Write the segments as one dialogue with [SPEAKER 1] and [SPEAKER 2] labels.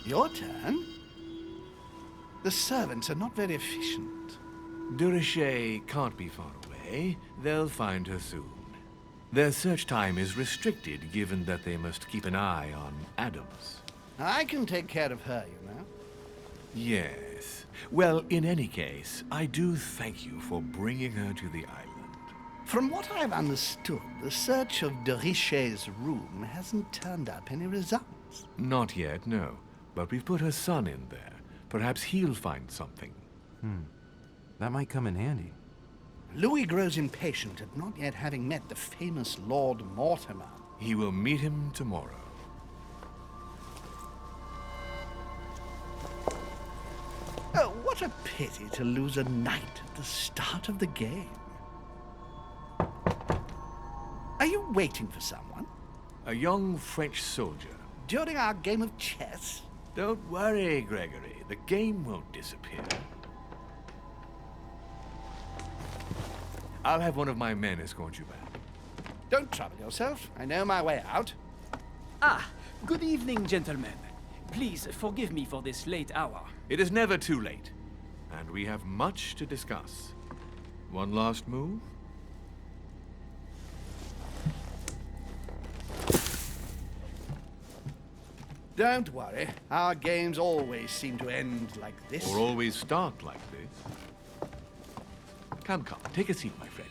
[SPEAKER 1] Your turn? The servants are not very efficient.
[SPEAKER 2] Derichet can't be far away. They'll find her soon. Their search time is restricted, given that they must keep an eye on Adams.
[SPEAKER 1] I can take care of her, you know.
[SPEAKER 2] Yes. Well, in any case, I do thank you for bringing her to the island.
[SPEAKER 1] From what I've understood, the search of Derichet's room hasn't turned up any results.
[SPEAKER 2] Not yet, no. But we've put her son in there. Perhaps he'll find something.
[SPEAKER 3] That might come in handy.
[SPEAKER 1] Louis grows impatient at not yet having met the famous Lord Mortimer.
[SPEAKER 2] He will meet him tomorrow.
[SPEAKER 1] Oh, what a pity to lose a knight at the start of the game. Are you waiting for someone?
[SPEAKER 2] A young French soldier.
[SPEAKER 1] During our game of chess?
[SPEAKER 2] Don't worry, Gregory. The game won't disappear. I'll have one of my men escort you back.
[SPEAKER 1] Don't trouble yourself. I know my way out.
[SPEAKER 4] Ah, good evening, gentlemen. Please forgive me for this late hour.
[SPEAKER 2] It is never too late, and we have much to discuss. One last move?
[SPEAKER 1] Don't worry. Our games always seem to end like this.
[SPEAKER 2] Or always start like this. Come, take a seat, my friend.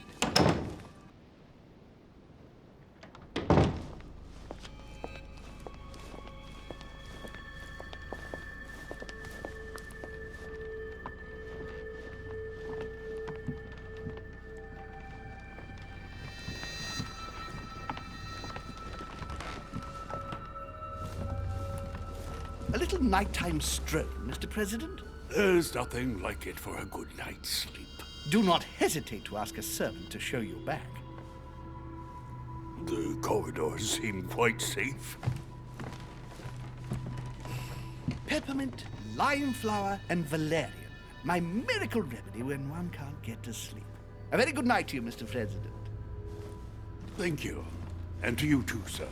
[SPEAKER 1] A little nighttime stroll, Mr. President?
[SPEAKER 5] There's nothing like it for a good night's sleep.
[SPEAKER 1] Do not hesitate to ask a servant to show you back.
[SPEAKER 5] The corridors seem quite safe.
[SPEAKER 1] Peppermint, lime flower, and valerian. My miracle remedy when one can't get to sleep. A very good night to you, Mr. President.
[SPEAKER 5] Thank you. And to you too, sir.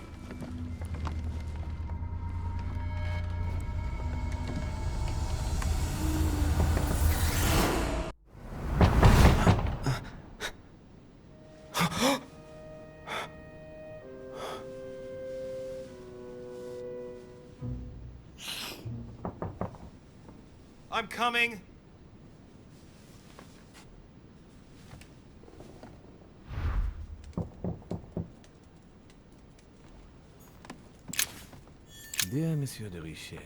[SPEAKER 3] I'm coming!
[SPEAKER 2] Dear Monsieur Derichet,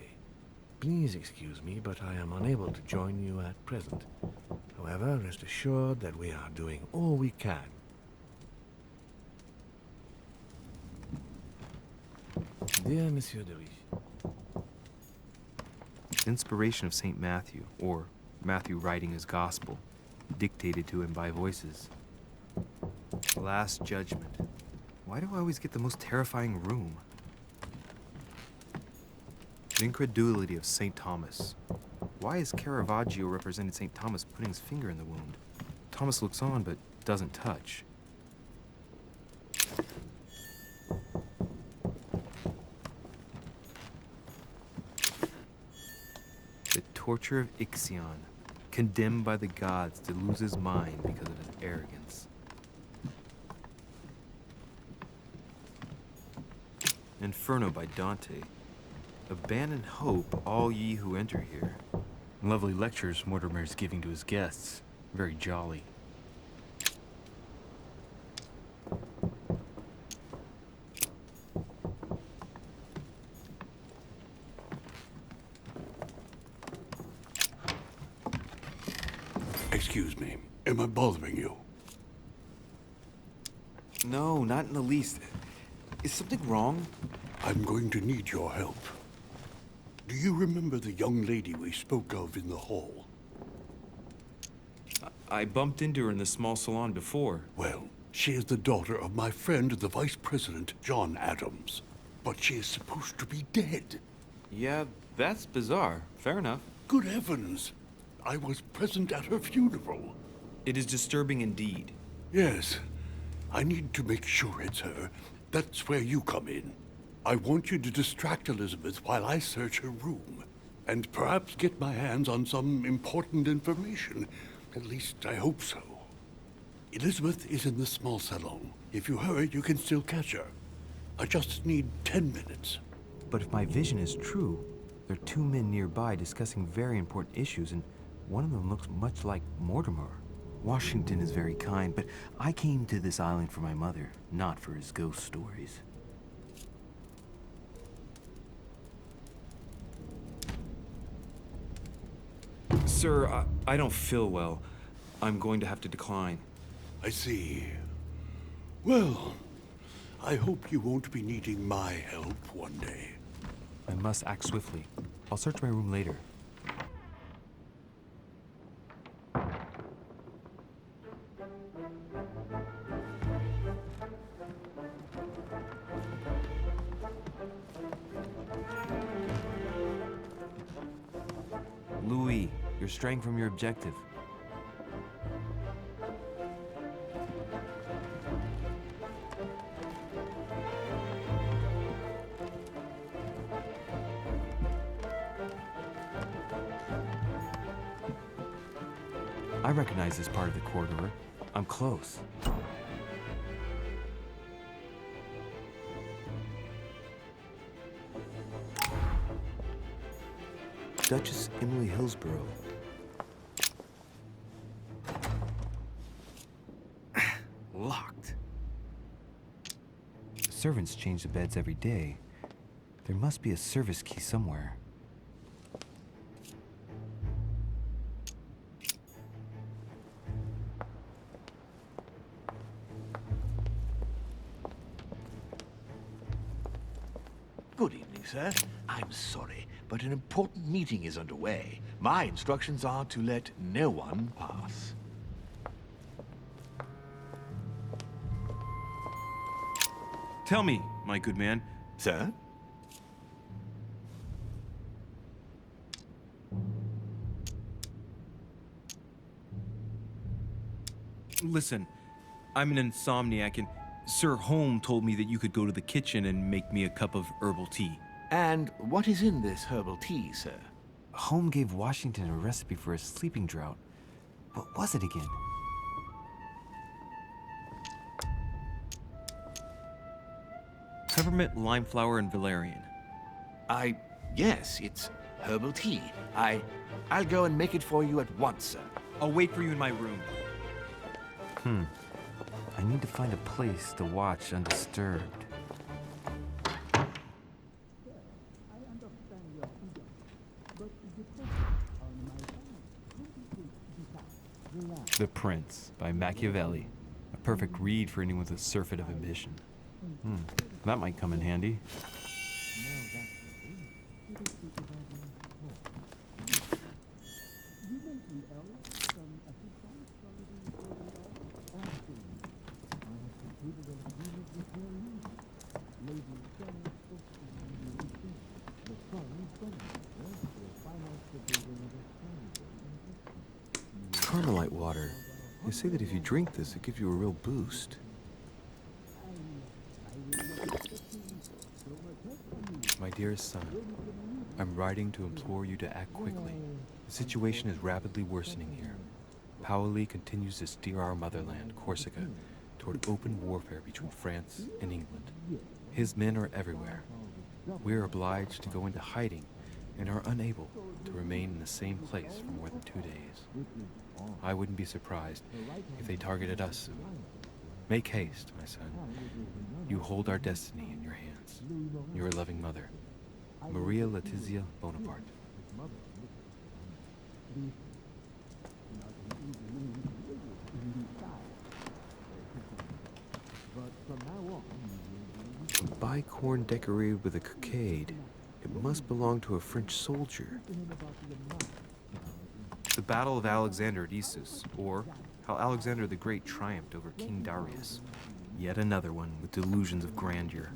[SPEAKER 2] please excuse me, but I am unable to join you at present. However, rest assured that we are doing all we can. Dear Monsieur Derichet,
[SPEAKER 3] Inspiration of St. Matthew, or Matthew writing his gospel, dictated to him by voices. Last Judgment. Why do I always get the most terrifying room? The incredulity of St. Thomas. Why is Caravaggio represented St. Thomas putting his finger in the wound? Thomas looks on but doesn't touch. The torture of Ixion, condemned by the gods to lose his mind because of his arrogance. Inferno by Dante. Abandon hope, all ye who enter here. Lovely lectures Mortimer's giving to his guests. Very jolly.
[SPEAKER 5] Excuse me. Am I bothering you?
[SPEAKER 3] No, not in the least. Is something wrong?
[SPEAKER 5] I'm going to need your help. Do you remember the young lady we spoke of in the hall?
[SPEAKER 3] I bumped into her in the small salon before.
[SPEAKER 5] Well, she is the daughter of my friend, the Vice President, John Adams. But she is supposed to be dead.
[SPEAKER 3] Yeah, that's bizarre. Fair enough.
[SPEAKER 5] Good heavens! I was present at her funeral.
[SPEAKER 3] It is disturbing indeed.
[SPEAKER 5] Yes. I need to make sure it's her. That's where you come in. I want you to distract Elizabeth while I search her room, and perhaps get my hands on some important information. At least, I hope so. Elizabeth is in the small salon. If you hurry, you can still catch her. I just need 10 minutes.
[SPEAKER 3] But if my vision is true, there are two men nearby discussing very important issues, and one of them looks much like Mortimer. Washington is very kind, but I came to this island for my mother, not for his ghost stories. Sir, I don't feel well. I'm going to have to decline.
[SPEAKER 5] I see. Well, I hope you won't be needing my help one day.
[SPEAKER 3] I must act swiftly. I'll search my room later. Louis, you're straying from your objective. I recognize this part of the corridor. I'm close. Duchess Emily Hillsborough. Locked. Servants change the beds every day. There must be a service key somewhere.
[SPEAKER 2] Good evening, sir. I'm sorry, but an important meeting is underway. My instructions are to let no one pass.
[SPEAKER 3] Tell me, my good man.
[SPEAKER 2] Sir?
[SPEAKER 3] Listen, I'm an insomniac, and Sir Holm told me that you could go to the kitchen and make me a cup of herbal tea.
[SPEAKER 2] And what is in this herbal tea, sir?
[SPEAKER 3] Holm gave Washington a recipe for a sleeping draught. What was it again? Peppermint, lime flower, and valerian.
[SPEAKER 2] Yes, it's herbal tea. I'll go and make it for you at once, sir.
[SPEAKER 3] I'll wait for you in my room. I need to find a place to watch undisturbed. The Prince by Machiavelli. A perfect read for anyone with a surfeit of ambition. That might come in handy. Carmelite water. They say that if you drink this, it gives you a real boost. My dearest son, I'm writing to implore you to act quickly. The situation is rapidly worsening here. Paoli continues to steer our motherland, Corsica, toward open warfare between France and England. His men are everywhere. We are obliged to go into hiding and are unable to remain in the same place for more than 2 days. I wouldn't be surprised if they targeted us soon. Make haste, my son. You hold our destiny in your hands. Your loving mother, Maria Letizia Bonaparte. A bicorn decorated with a cockade. It must belong to a French soldier. The Battle of Alexander at Issus, or how Alexander the Great triumphed over King Darius. Yet another one with delusions of grandeur.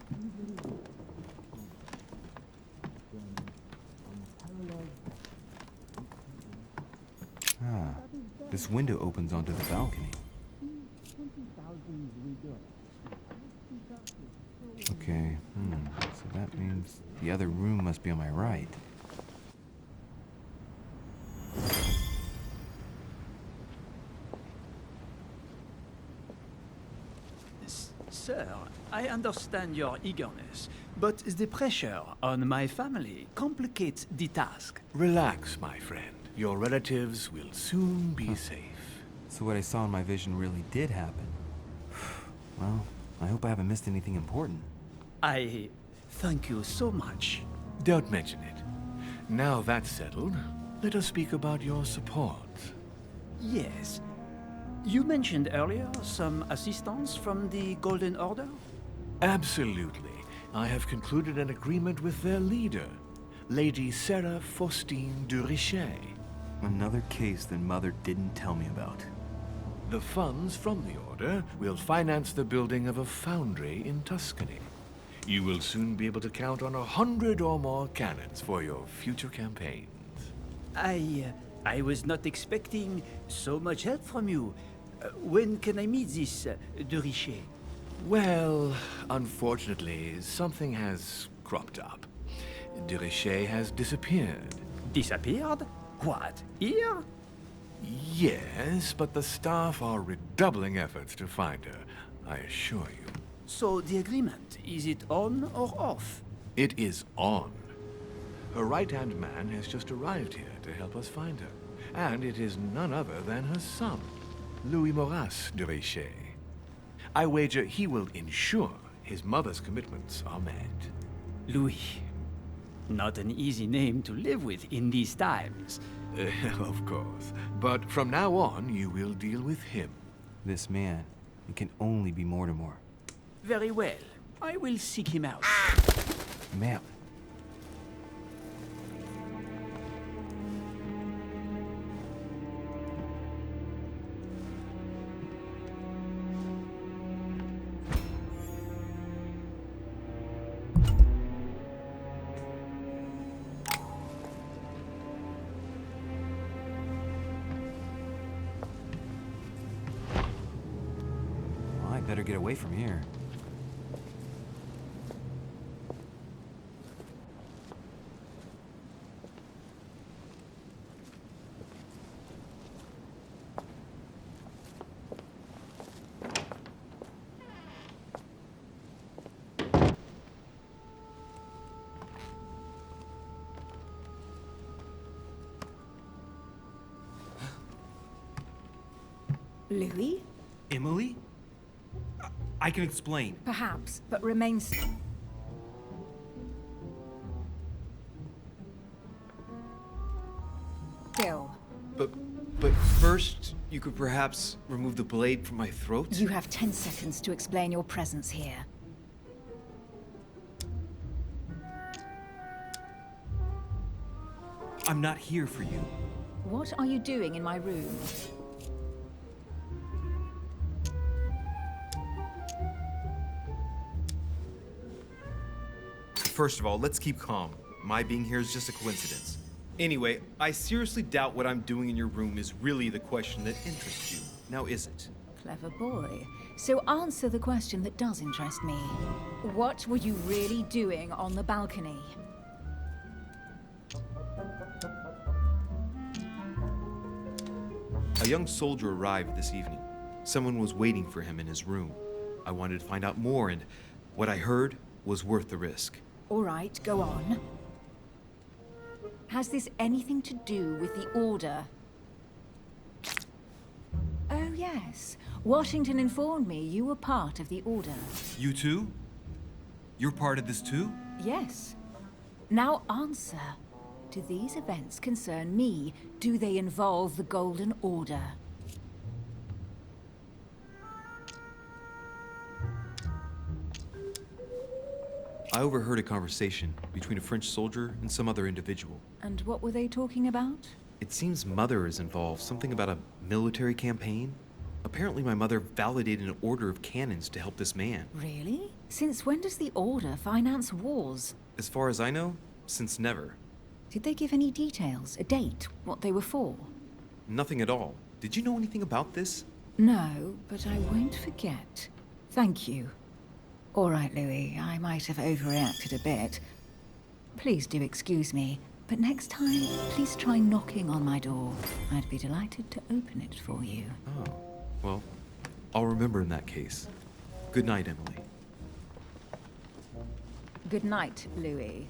[SPEAKER 3] This window opens onto the balcony. Okay, so that The other room must be on my right.
[SPEAKER 4] Sir, I understand your eagerness, but the pressure on my family complicates the task.
[SPEAKER 2] Relax, my friend. Your relatives will soon be safe.
[SPEAKER 3] So what I saw in my vision really did happen. Well, I hope I haven't missed anything important.
[SPEAKER 4] I thank you so much.
[SPEAKER 2] Don't mention it. Now that's settled, let us speak about your support.
[SPEAKER 4] Yes. You mentioned earlier some assistance from the Golden Order?
[SPEAKER 2] Absolutely. I have concluded an agreement with their leader, Lady Sarah Faustine de Richet.
[SPEAKER 3] Another case that Mother didn't tell me about.
[SPEAKER 2] The funds from the Order will finance the building of a foundry in Tuscany. You will soon be able to count on 100 or more cannons for your future campaigns.
[SPEAKER 4] I was not expecting so much help from you. When can I meet this de Richet?
[SPEAKER 2] Well, unfortunately, something has cropped up. De Richet has disappeared.
[SPEAKER 4] Disappeared? What? Here?
[SPEAKER 2] Yes, but the staff are redoubling efforts to find her, I assure you.
[SPEAKER 4] So the agreement, is it on or off?
[SPEAKER 2] It is on. Her right-hand man has just arrived here to help us find her. And it is none other than her son, Louis Maurice de Richet. I wager he will ensure his mother's commitments are met.
[SPEAKER 4] Louis. Not an easy name to live with in these times.
[SPEAKER 2] Of course. But from now on, you will deal with him.
[SPEAKER 3] This man, it can only be Mortimer.
[SPEAKER 4] Very well. I will seek him out.
[SPEAKER 3] Ma'am. Well, I better get away from here.
[SPEAKER 6] Louis?
[SPEAKER 3] Emily? I can explain.
[SPEAKER 6] Perhaps, but remains... Still.
[SPEAKER 7] But first, you could perhaps remove the blade from my throat?
[SPEAKER 6] You have 10 seconds to explain your presence here.
[SPEAKER 3] I'm not here for you.
[SPEAKER 6] What are you doing in my room?
[SPEAKER 7] First of all, let's keep calm. My being here is just a coincidence. Anyway, I seriously doubt what I'm doing in your room is really the question that interests you. Now, is it?
[SPEAKER 6] Clever boy. So answer the question that does interest me. What were you really doing on the balcony?
[SPEAKER 7] A young soldier arrived this evening. Someone was waiting for him in his room. I wanted to find out more, and what I heard was worth the risk.
[SPEAKER 6] All right, go on. Has this anything to do with the Order? Oh, yes. Washington informed me you were part of the Order.
[SPEAKER 3] You too? You're part of this too?
[SPEAKER 6] Yes. Now answer. Do these events concern me? Do they involve the Golden Order?
[SPEAKER 7] I overheard a conversation between a French soldier and some other individual.
[SPEAKER 6] And what were they talking about?
[SPEAKER 7] It seems Mother is involved, something about a military campaign. Apparently my mother validated an order of cannons to help this man.
[SPEAKER 6] Really? Since when does the Order finance wars?
[SPEAKER 7] As far as I know, since never.
[SPEAKER 6] Did they give any details? A date? What they were for?
[SPEAKER 7] Nothing at all. Did you know anything about this?
[SPEAKER 6] No, but I won't forget. Thank you. All right, Louis, I might have overreacted a bit. Please do excuse me, but next time, please try knocking on my door. I'd be delighted to open it for you.
[SPEAKER 3] Oh, well, I'll remember in that case. Good night, Emily.
[SPEAKER 6] Good night, Louis.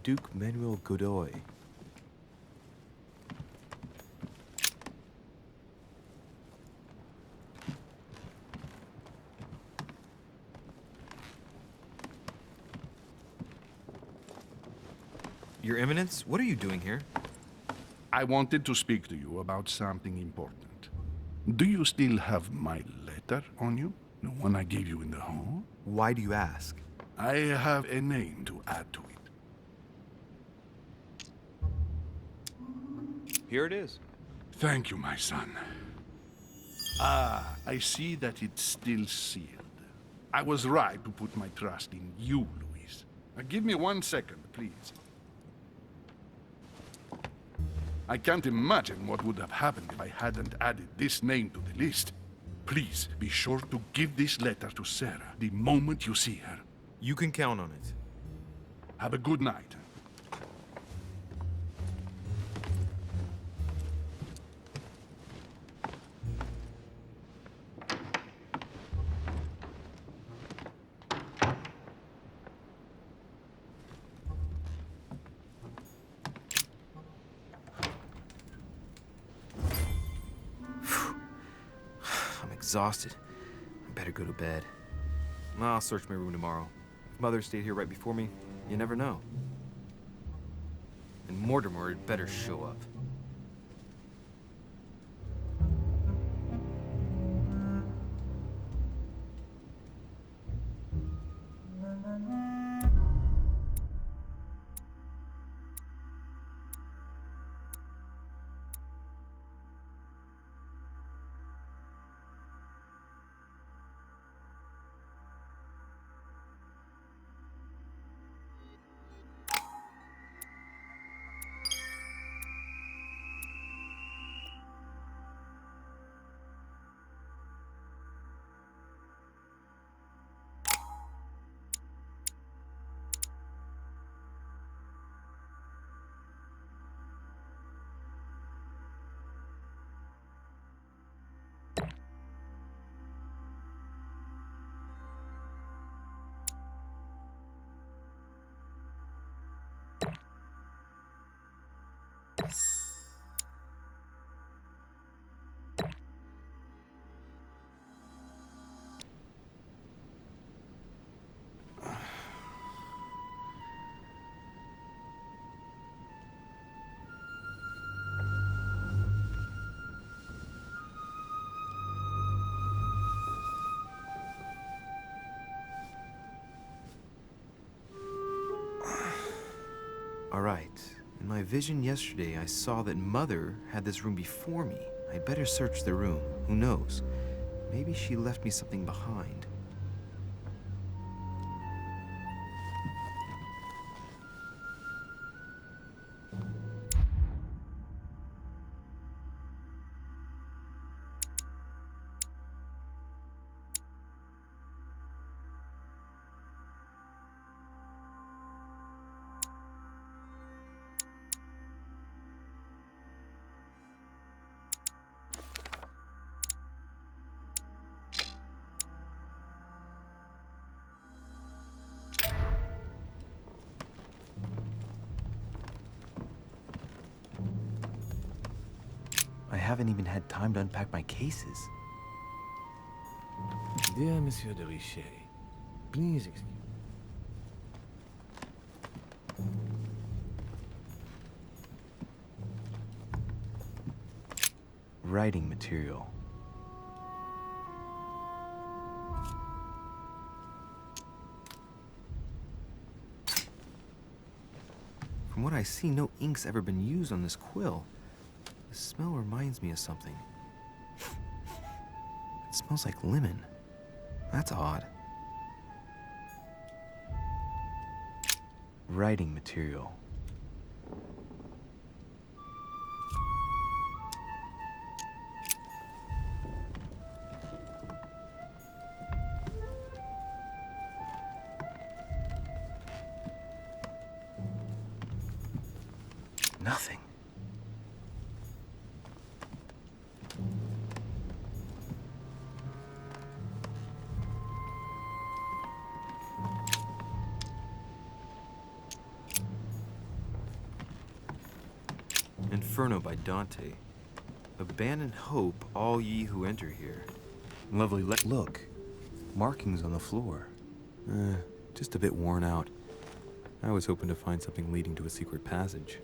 [SPEAKER 3] Duke Manuel Godoy. Your Eminence, what are you doing here?
[SPEAKER 1] I wanted to speak to you about something important. Do you still have my letter on you? The one I gave you in the hall?
[SPEAKER 3] Why do you ask?
[SPEAKER 1] I have a name to add to it.
[SPEAKER 3] Here it is.
[SPEAKER 1] Thank you, my son. Ah, I see that it's still sealed. I was right to put my trust in you, Louis. Now give me 1 second, please. I can't imagine what would have happened if I hadn't added this name to the list. Please be sure to give this letter to Sarah the moment you see her.
[SPEAKER 3] You can count on it.
[SPEAKER 1] Have a good night.
[SPEAKER 3] I'm exhausted. I better go to bed. I'll search my room tomorrow. If Mother stayed here right before me, you never know. And Mortimer had better show up. All right. In my vision yesterday, I saw that Mother had this room before me. I'd better search the room. Who knows? Maybe she left me something behind. I haven't even had time to unpack my cases.
[SPEAKER 2] Dear Monsieur de Richet, please excuse.
[SPEAKER 3] Writing material. From what I see, no ink's ever been used on this quill. The smell reminds me of something. It smells like lemon. That's odd. Writing material. Nothing. Inferno by Dante. Abandon hope, all ye who enter here. Lovely look. Markings on the floor. Just a bit worn out. I was hoping to find something leading to a secret passage.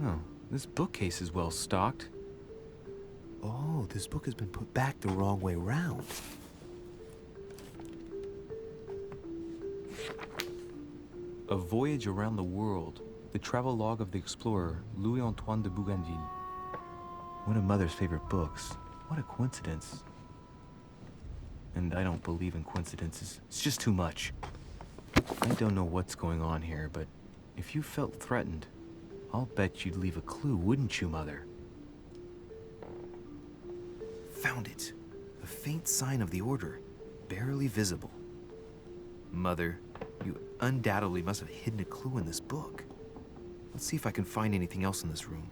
[SPEAKER 3] Oh, this bookcase is well stocked. Oh, this book has been put back the wrong way round. A Voyage Around the World. The travel log of the explorer, Louis-Antoine de Bougainville. One of Mother's favorite books. What a coincidence. And I don't believe in coincidences. It's just too much. I don't know what's going on here, but if you felt threatened, I'll bet you'd leave a clue, wouldn't you, Mother? Found it. A faint sign of the order, barely visible. Mother, you undoubtedly must have hidden a clue in this book. Let's see if I can find anything else in this room.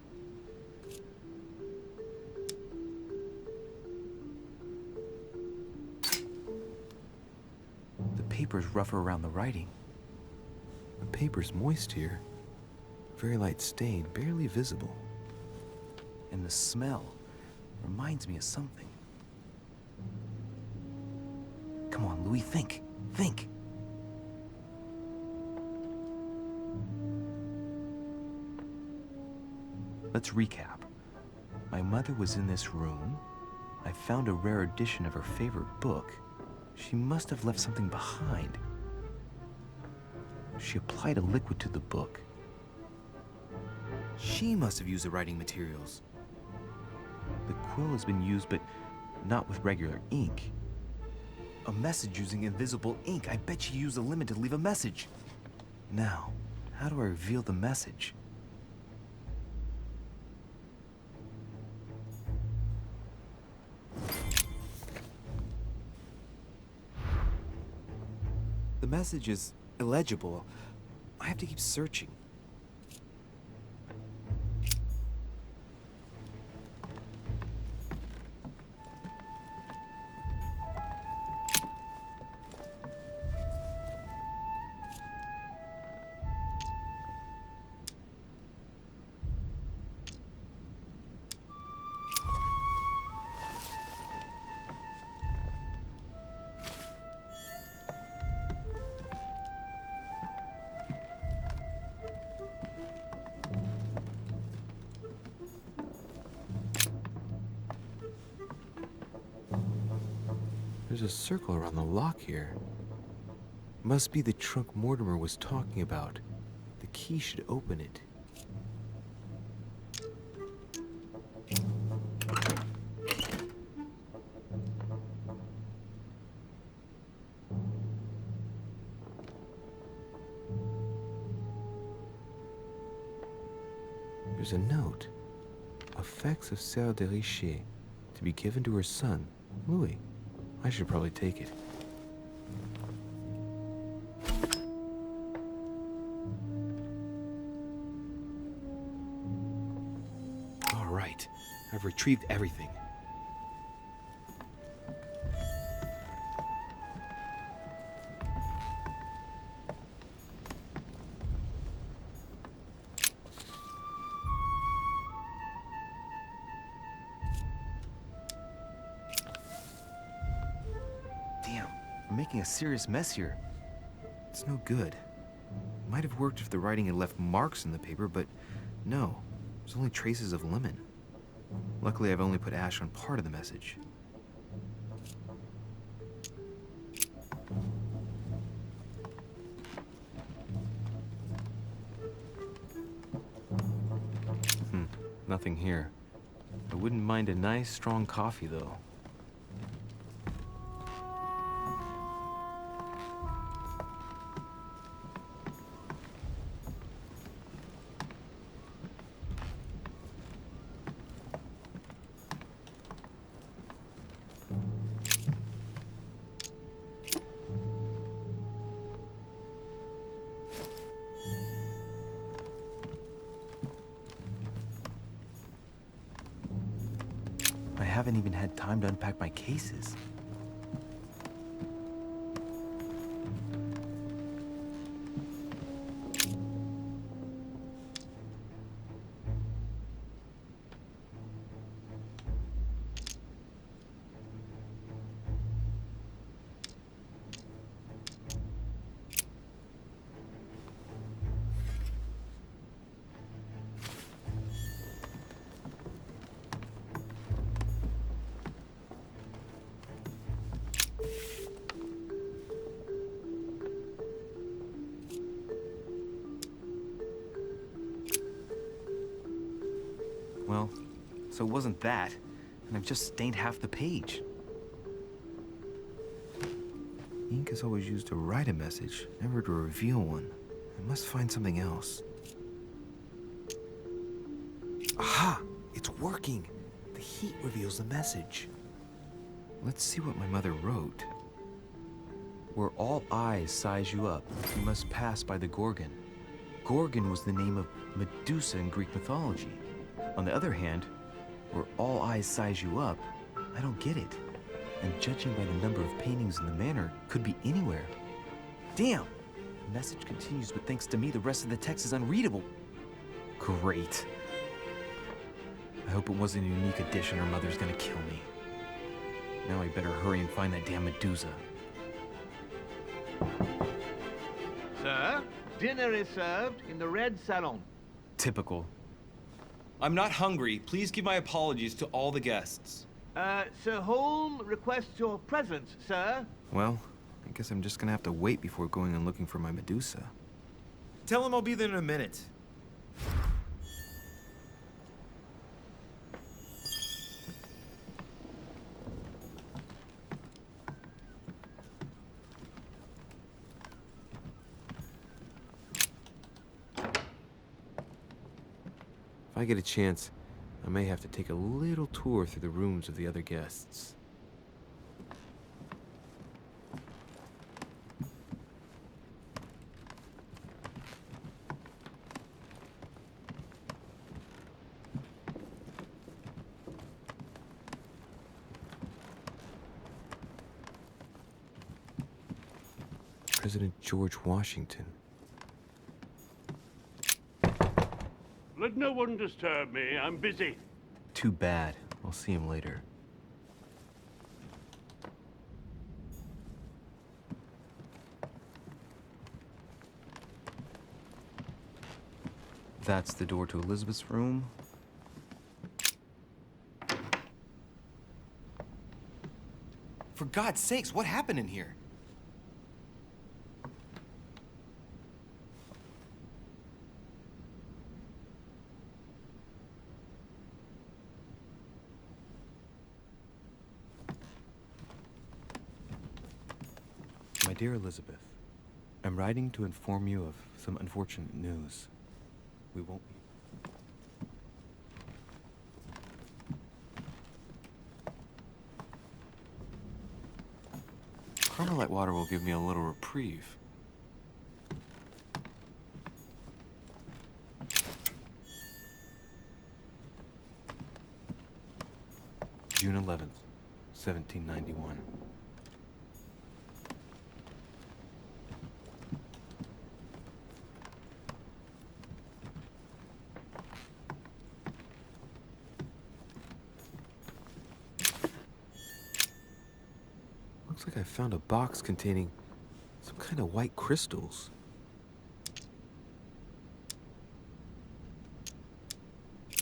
[SPEAKER 3] The paper's rougher around the writing. The paper's moist here. Very light stain, barely visible. And the smell reminds me of something. Come on, Louis, think. Think. Let's recap. My mother was in this room. I found a rare edition of her favorite book. She must have left something behind. She applied a liquid to the book. She must have used the writing materials. The quill has been used, but not with regular ink. A message using invisible ink. I bet she used a lemon to leave a message. Now, how do I reveal the message? The message is illegible. I have to keep searching. There's a circle around the lock here. Must be the trunk Mortimer was talking about. The key should open it. There's a note. Effects of Sœur de Richer, to be given to her son, Louis. I should probably take it. All right, I've retrieved everything. Damn, I'm making a serious mess here. It's no good. Might have worked if the writing had left marks in the paper, but no, there's only traces of lemon. Luckily, I've only put ash on part of the message. Nothing here. I wouldn't mind a nice, strong coffee, though. I haven't even had time to unpack my cases. Well, so it wasn't that, and I've just stained half the page. Ink is always used to write a message, never to reveal one. I must find something else. Aha! It's working! The heat reveals the message. Let's see what my mother wrote. Where all eyes size you up, you must pass by the Gorgon. Gorgon was the name of Medusa in Greek mythology. On the other hand, where all eyes size you up, I don't get it. And judging by the number of paintings in the manor, could be anywhere. Damn! The message continues, but thanks to me, the rest of the text is unreadable. Great. I hope it wasn't a unique edition or Mother's gonna kill me. Now I better hurry and find that damn Medusa.
[SPEAKER 8] Sir, dinner is served in the red salon.
[SPEAKER 3] Typical.
[SPEAKER 7] I'm not hungry. Please give my apologies to all the guests.
[SPEAKER 8] Sir Holm requests your presence, sir.
[SPEAKER 3] Well, I guess I'm just gonna have to wait before going and looking for my Medusa.
[SPEAKER 7] Tell him I'll be there in a minute.
[SPEAKER 3] If I get a chance, I may have to take a little tour through the rooms of the other guests. President George Washington.
[SPEAKER 5] Let no one disturb me. I'm busy.
[SPEAKER 3] Too bad. I'll see him later. That's the door to Elizabeth's room.
[SPEAKER 7] For God's sakes, what happened in here?
[SPEAKER 3] My dear Elizabeth, I'm writing to inform you of some unfortunate news. We won't be... Carmelite water will give me a little reprieve. June 11th, 1791. Looks like I found a box containing some kind of white crystals.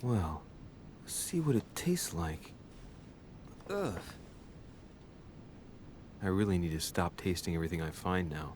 [SPEAKER 3] Well, let's see what it tastes like. Ugh. I really need to stop tasting everything I find now.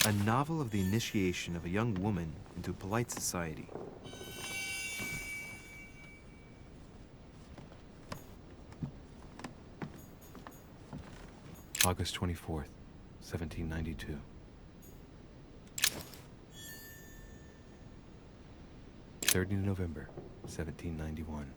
[SPEAKER 3] A novel of the initiation of a young woman into polite society.
[SPEAKER 2] August 24th, 1792. 30 November, 1791.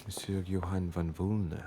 [SPEAKER 2] Monsieur Johann von Wulner.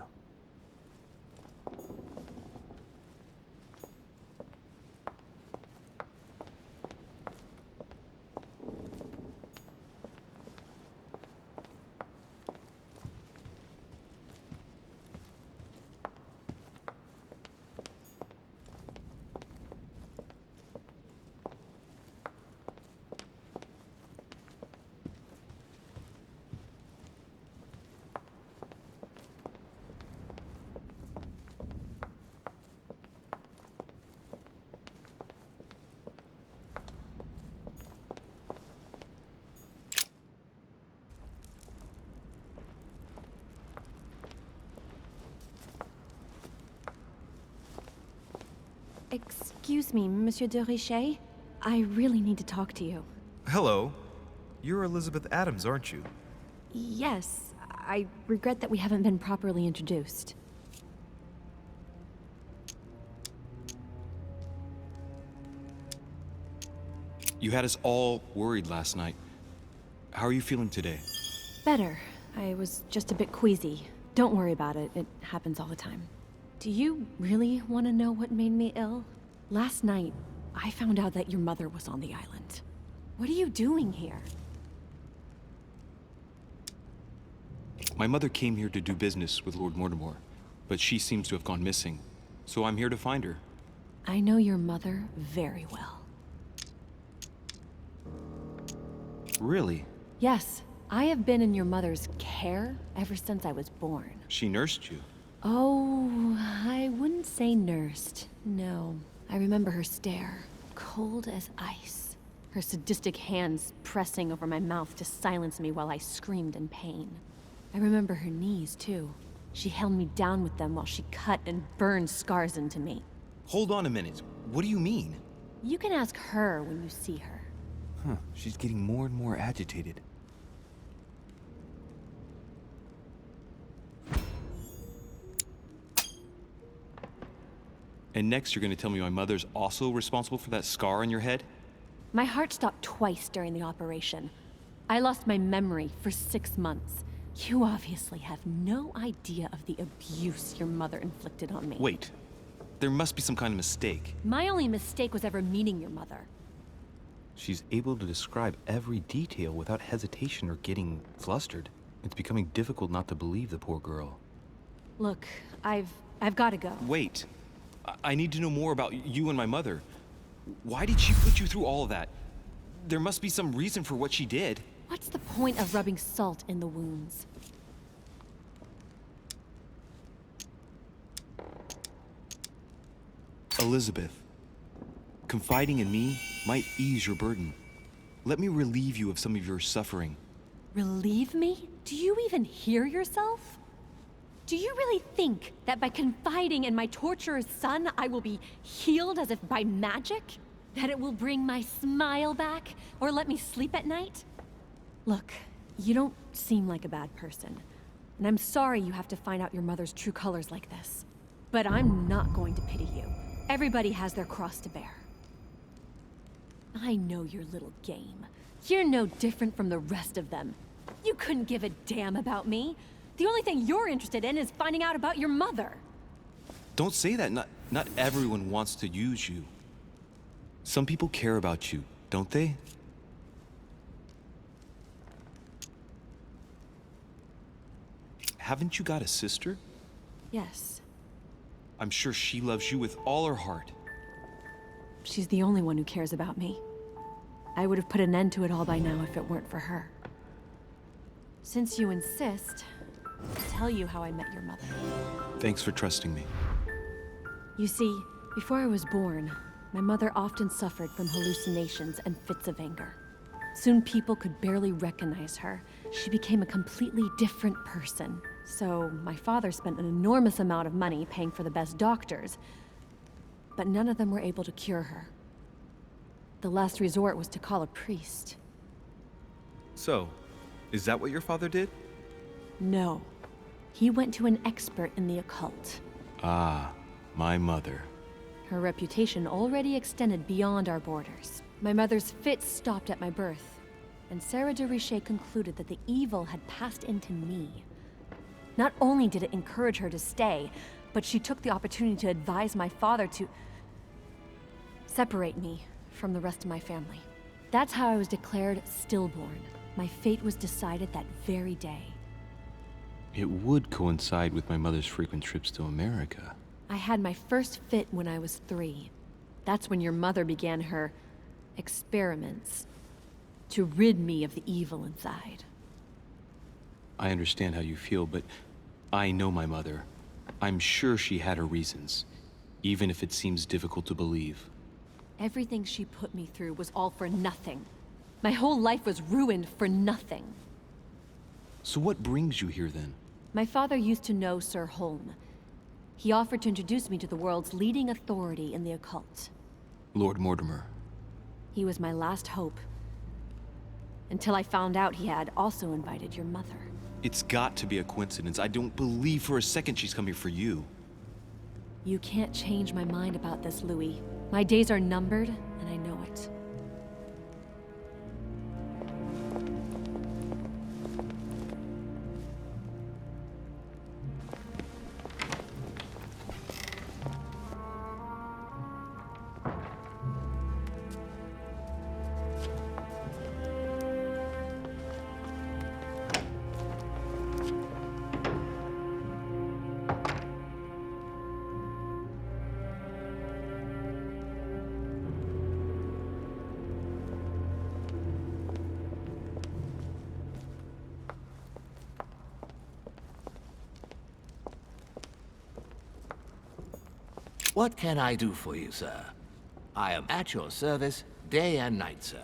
[SPEAKER 9] Excuse me, Monsieur de Richet. I really need to talk to you.
[SPEAKER 3] Hello. You're Elizabeth Adams, aren't you?
[SPEAKER 9] Yes, I regret that we haven't been properly introduced.
[SPEAKER 7] You had us all worried last night. How are you feeling today?
[SPEAKER 9] Better. I was just a bit queasy. Don't worry about it. It happens all the time. Do you really want to know what made me ill? Last night, I found out that your mother was on the island. What are you doing here?
[SPEAKER 7] My mother came here to do business with Lord Mortimer, but she seems to have gone missing. So I'm here to find her.
[SPEAKER 9] I know your mother very well.
[SPEAKER 7] Really?
[SPEAKER 9] Yes, I have been in your mother's care ever since I was born.
[SPEAKER 7] She nursed you?
[SPEAKER 9] Oh, I wouldn't say nursed. No. I remember her stare, cold as ice. Her sadistic hands pressing over my mouth to silence me while I screamed in pain. I remember her knees, too. She held me down with them while she cut and burned scars into me.
[SPEAKER 7] Hold on a minute. What do you mean?
[SPEAKER 9] You can ask her when you see her.
[SPEAKER 3] Huh, she's getting more and more agitated.
[SPEAKER 7] And next you're gonna tell me my mother's also responsible for that scar on your head?
[SPEAKER 9] My heart stopped twice during the operation. I lost my memory for 6 months. You obviously have no idea of the abuse your mother inflicted on me.
[SPEAKER 7] Wait. There must be some kind of mistake.
[SPEAKER 9] My only mistake was ever meeting your mother.
[SPEAKER 3] She's able to describe every detail without hesitation or getting flustered. It's becoming difficult not to believe the poor girl.
[SPEAKER 9] Look, I've got to go.
[SPEAKER 7] Wait. I need to know more about you and my mother. Why did she put you through all of that? There must be some reason for what she did.
[SPEAKER 9] What's the point of rubbing salt in the wounds?
[SPEAKER 7] Elizabeth, confiding in me might ease your burden. Let me relieve you of some of your suffering.
[SPEAKER 9] Relieve me? Do you even hear yourself? Do you really think that by confiding in my torturer's son, I will be healed as if by magic? That it will bring my smile back, or let me sleep at night? Look, you don't seem like a bad person, and I'm sorry you have to find out your mother's true colors like this. But I'm not going to pity you. Everybody has their cross to bear. I know your little game. You're no different from the rest of them. You couldn't give a damn about me. The only thing you're interested in is finding out about your mother.
[SPEAKER 7] Don't say that. Not everyone wants to use you. Some people care about you, don't they? Haven't you got a sister?
[SPEAKER 9] Yes.
[SPEAKER 7] I'm sure she loves you with all her heart.
[SPEAKER 9] She's the only one who cares about me. I would have put an end to it all by now if it weren't for her. Since you insist, I'll tell you how I met your mother.
[SPEAKER 7] Thanks for trusting me.
[SPEAKER 9] You see, before I was born, my mother often suffered from hallucinations and fits of anger. Soon people could barely recognize her. She became a completely different person. So my father spent an enormous amount of money paying for the best doctors, but none of them were able to cure her. The last resort was to call a priest.
[SPEAKER 7] So, is that what your father did?
[SPEAKER 9] No. He went to an expert in the occult.
[SPEAKER 7] Ah, my mother.
[SPEAKER 9] Her reputation already extended beyond our borders. My mother's fits stopped at my birth, and Sarah de Richet concluded that the evil had passed into me. Not only did it encourage her to stay, but she took the opportunity to advise my father to separate me from the rest of my family. That's how I was declared stillborn. My fate was decided that very day.
[SPEAKER 7] It would coincide with my mother's frequent trips to America.
[SPEAKER 9] I had my first fit when I was 3. That's when your mother began her experiments to rid me of the evil inside.
[SPEAKER 7] I understand how you feel, but I know my mother. I'm sure she had her reasons, even if it seems difficult to believe.
[SPEAKER 9] Everything she put me through was all for nothing. My whole life was ruined for nothing.
[SPEAKER 7] So what brings you here then?
[SPEAKER 9] My father used to know Sir Holm. He offered to introduce me to the world's leading authority in the occult.
[SPEAKER 7] Lord Mortimer.
[SPEAKER 9] He was my last hope. Until I found out he had also invited your mother.
[SPEAKER 7] It's got to be a coincidence. I don't believe for a second she's coming for you.
[SPEAKER 9] You can't change my mind about this, Louis. My days are numbered, and I know it.
[SPEAKER 8] What can I do for you, sir? I am at your service day and night, sir.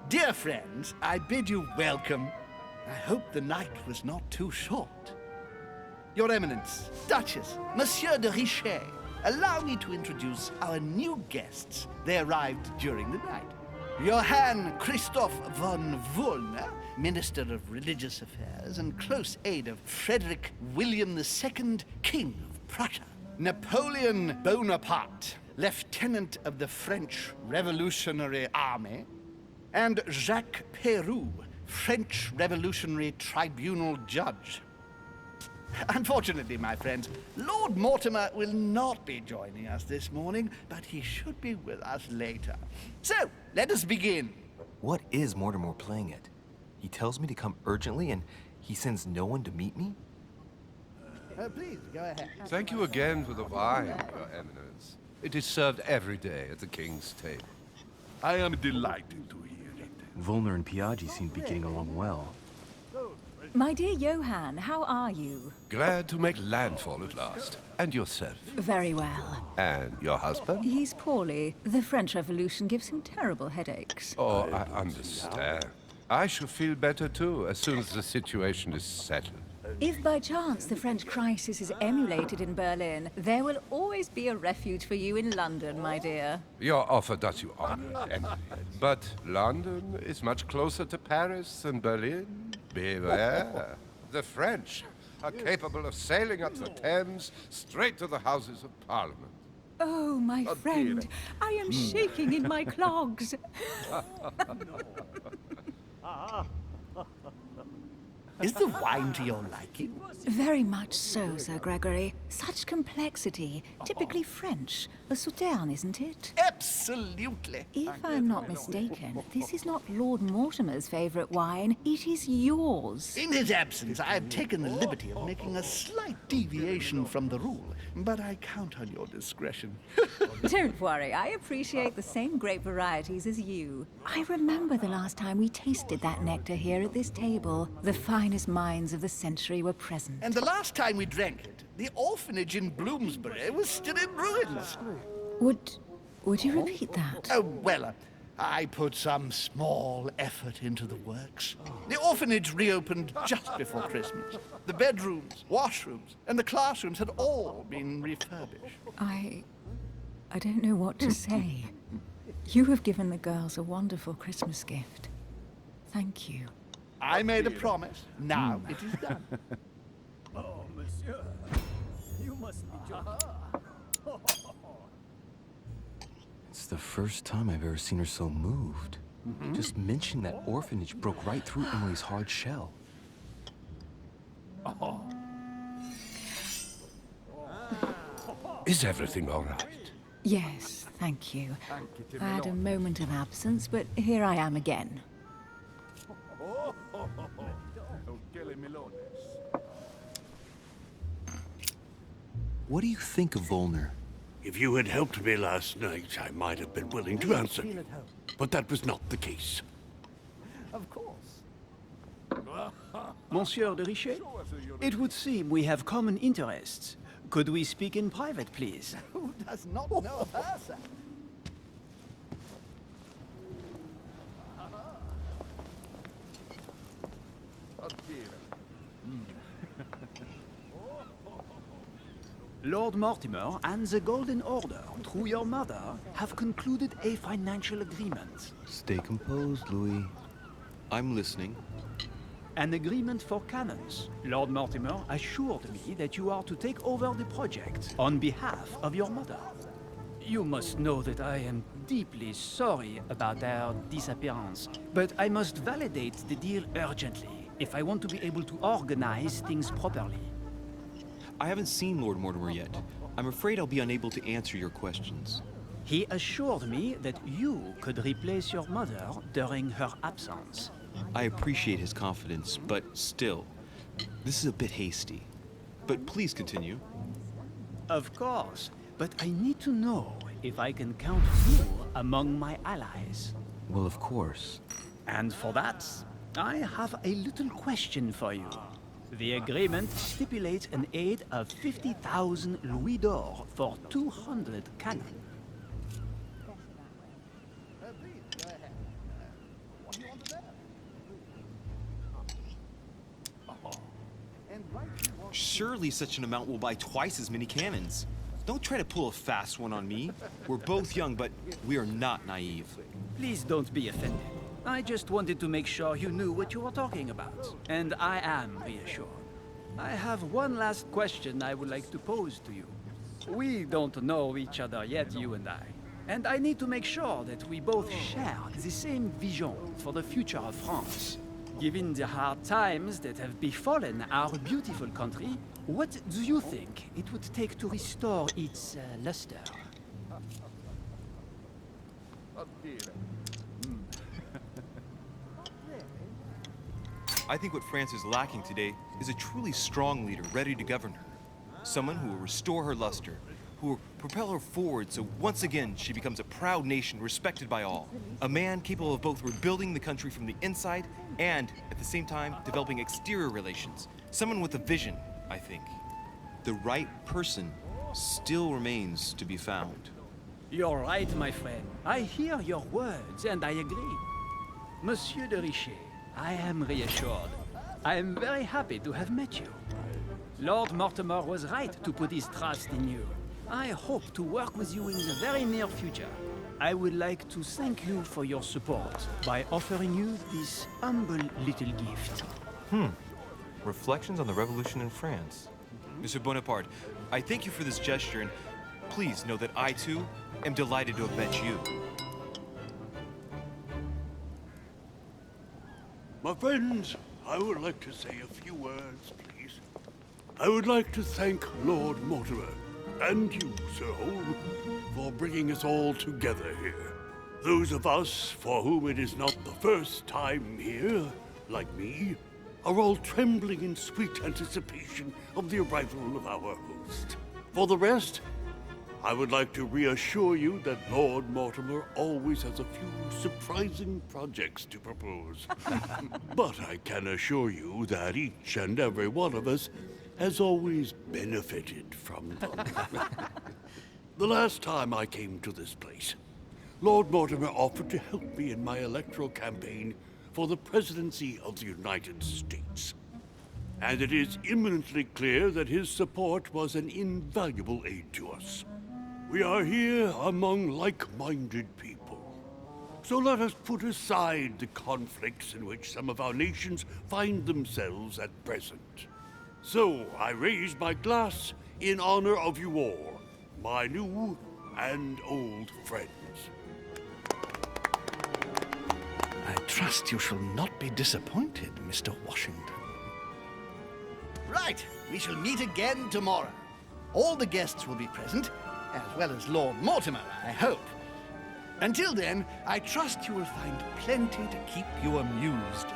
[SPEAKER 1] Dear friends, I bid you welcome. I hope the night was not too short. Your Eminence, Duchess, Monsieur de Richet, allow me to introduce our new guests. They arrived during the night. Johann Christoph von Wollner, Minister of Religious Affairs and close aide of Frederick William II, King of Prussia. Napoleon Bonaparte, Lieutenant of the French Revolutionary Army. And Jacques Peroux, French Revolutionary Tribunal Judge. Unfortunately, my friends, Lord Mortimer will not be joining us this morning, but he should be with us later. So, let us begin.
[SPEAKER 3] What is Mortimer playing at? He tells me to come urgently and he sends no one to meet me?
[SPEAKER 1] Please, go ahead.
[SPEAKER 10] Thank you again for the wine, Your Eminence. It is served every day at the king's table.
[SPEAKER 1] I am delighted to hear it.
[SPEAKER 3] Volner and Piaggi seem to be getting along well.
[SPEAKER 6] My dear Johann, how are you?
[SPEAKER 10] Glad to make landfall at last. And yourself?
[SPEAKER 6] Very well.
[SPEAKER 10] And your husband?
[SPEAKER 6] He's poorly. The French Revolution gives him terrible headaches.
[SPEAKER 10] Oh, I understand. I shall feel better too, as soon as the situation is settled.
[SPEAKER 6] If by chance the French crisis is emulated in Berlin, there will always be a refuge for you in London, my dear.
[SPEAKER 10] Your offer does you honor, Emily. But London is much closer to Paris than Berlin. Beware. The French are capable of sailing up the Thames straight to the Houses of Parliament.
[SPEAKER 6] Oh, my friend, I am shaking in my clogs.
[SPEAKER 11] Is the wine to your liking?
[SPEAKER 6] Very much so, Sir Gregory. Such complexity. Typically French. A Sauterne, isn't it?
[SPEAKER 11] Absolutely.
[SPEAKER 6] If I'm not mistaken, this is not Lord Mortimer's favorite wine. It is yours.
[SPEAKER 11] In his absence, I have taken the liberty of making a slight deviation from the rule, but I count on your discretion.
[SPEAKER 6] Don't worry, I appreciate the same grape varieties as you. I remember the last time we tasted that nectar here at this table. The finest minds of the century were present.
[SPEAKER 11] And the last time we drank it, the orphanage in Bloomsbury was still in ruins.
[SPEAKER 6] Would you repeat that?
[SPEAKER 11] Oh, well, I put some small effort into the works. The orphanage reopened just before Christmas. The bedrooms, washrooms, and the classrooms had all been refurbished.
[SPEAKER 6] I don't know what to say. You have given the girls a wonderful Christmas gift. Thank you.
[SPEAKER 11] I made a promise. Now it is done.
[SPEAKER 4] Oh, monsieur. You must be joking.
[SPEAKER 3] It's the first time I've ever seen her so moved. Just mentioning that orphanage broke right through Emily's hard shell.
[SPEAKER 5] Is everything all right?
[SPEAKER 6] Yes, thank you. I had a moment of absence, but here I am again.
[SPEAKER 3] What do you think of Volner?
[SPEAKER 5] If you had helped me last night, I might have been willing to answer you. But that was not the case.
[SPEAKER 11] Of course.
[SPEAKER 4] Monsieur de Richet, it would seem we have common interests. Could we speak in private, please?
[SPEAKER 11] Who does not know her, sir?
[SPEAKER 4] Lord Mortimer and the Golden Order, through your mother, have concluded a financial agreement.
[SPEAKER 3] Stay composed, Louis. I'm listening.
[SPEAKER 4] An agreement for cannons. Lord Mortimer assured me that you are to take over the project on behalf of your mother. You must know that I am deeply sorry about their disappearance, but I must validate the deal urgently if I want to be able to organize things properly.
[SPEAKER 7] I haven't seen Lord Mortimer yet. I'm afraid I'll be unable to answer your questions.
[SPEAKER 4] He assured me that you could replace your mother during her absence.
[SPEAKER 7] I appreciate his confidence, but still, this is a bit hasty. But please continue.
[SPEAKER 4] Of course, but I need to know if I can count you among my allies.
[SPEAKER 3] Well, of course.
[SPEAKER 4] And for that, I have a little question for you. The agreement stipulates an aid of 50,000 louis d'or for 200 cannon.
[SPEAKER 7] Surely such an amount will buy twice as many cannons. Don't try to pull a fast one on me. We're both young, but we are not naive.
[SPEAKER 4] Please don't be offended. I just wanted to make sure you knew what you were talking about. And I am reassured. I have one last question I would like to pose to you. We don't know each other yet, you and I. And I need to make sure that we both share the same vision for the future of France. Given the hard times that have befallen our beautiful country, what do you think it would take to restore its luster?
[SPEAKER 7] I think what France is lacking today is a truly strong leader ready to govern her. Someone who will restore her luster, who will propel her forward so once again she becomes a proud nation respected by all. A man capable of both rebuilding the country from the inside and, at the same time, developing exterior relations. Someone with a vision, I think. The right person still remains to be found.
[SPEAKER 4] You're right, my friend. I hear your words and I agree. Monsieur de Richet, I am reassured. I am very happy to have met you. Lord Mortimer was right to put his trust in you. I hope to work with you in the very near future. I would like to thank you for your support by offering you this humble little gift.
[SPEAKER 7] Reflections on the Revolution in France. Mr. Bonaparte, I thank you for this gesture, and please know that I, too, am delighted to have met you.
[SPEAKER 5] My friends, I would like to say a few words, please. I would like to thank Lord Mortimer, and you, Sir Holm, for bringing us all together here. Those of us for whom it is not the first time here, like me, are all trembling in sweet anticipation of the arrival of our host. For the rest, I would like to reassure you that Lord Mortimer always has a few surprising projects to propose. But I can assure you that each and every one of us has always benefited from them. The last time I came to this place, Lord Mortimer offered to help me in my electoral campaign for the presidency of the United States. And it is imminently clear that his support was an invaluable aid to us. We are here among like-minded people. So let us put aside the conflicts in which some of our nations find themselves at present. So I raise my glass in honor of you all, my new and old friends.
[SPEAKER 11] I trust you shall not be disappointed, Mr. Washington. Right, we shall meet again tomorrow. All the guests will be present, as well as Lord Mortimer, I hope. Until then, I trust you will find plenty to keep you amused.